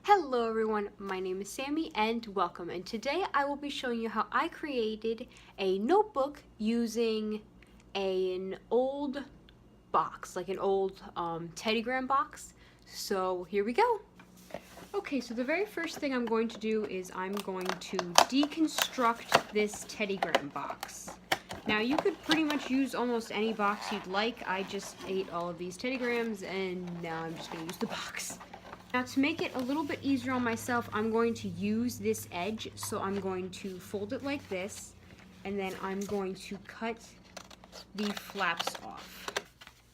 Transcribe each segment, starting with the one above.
Hello everyone, my name is Sammy and welcome, and today I will be showing you how I created a notebook using an old box, like an old Teddy Graham box. So here we go. Okay, so the very first thing I'm going to do is I'm going to deconstruct this Teddy Graham box. Now you could pretty much use almost any box you'd like. I just ate all of these Teddy Grahams and now I'm just going to use the box. Now to make it a little bit easier on myself, I'm going to use this edge. So I'm going to fold it like this, and then I'm going to cut the flaps off.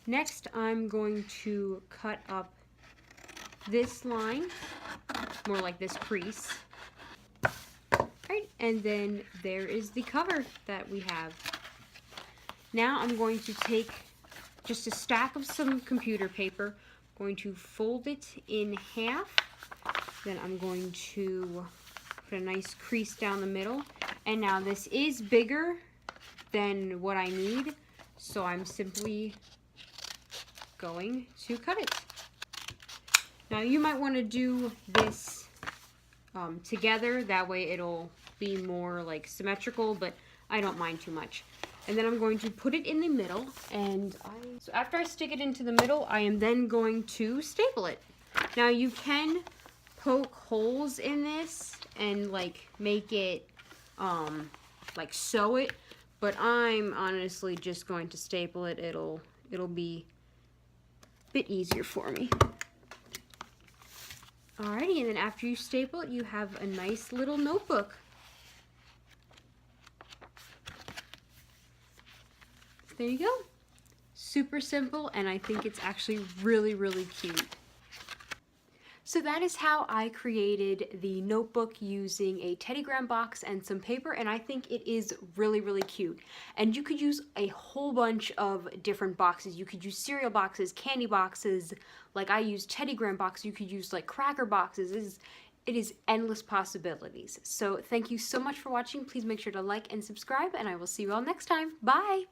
Next, I'm going to cut up this line, more like this crease. Right, and then there is the cover that we have. Now I'm going to take just a stack of some computer paper, going to fold it in half, then I'm going to put a nice crease down the middle, and now this is bigger than what I need, so I'm simply going to cut it. Now you might want to do this together, that way it'll be more like symmetrical, but I don't mind too much. And then I'm going to put it in the middle, and so after I stick it into the middle, I am then going to staple it. Now you can poke holes in this and like make it like sew it, but I'm honestly just going to staple it. It'll be a bit easier for me. Alrighty, and then after you staple it, you have a nice little notebook. There you go. Super simple, and I think it's actually really, really cute. So that is how I created the notebook using a Teddy Graham box and some paper, and I think it is really, really cute. And you could use a whole bunch of different boxes. You could use cereal boxes, candy boxes, like I used Teddy Graham boxes. You could use like cracker boxes. It is endless possibilities. So thank you so much for watching. Please make sure to like and subscribe, and I will see you all next time. Bye!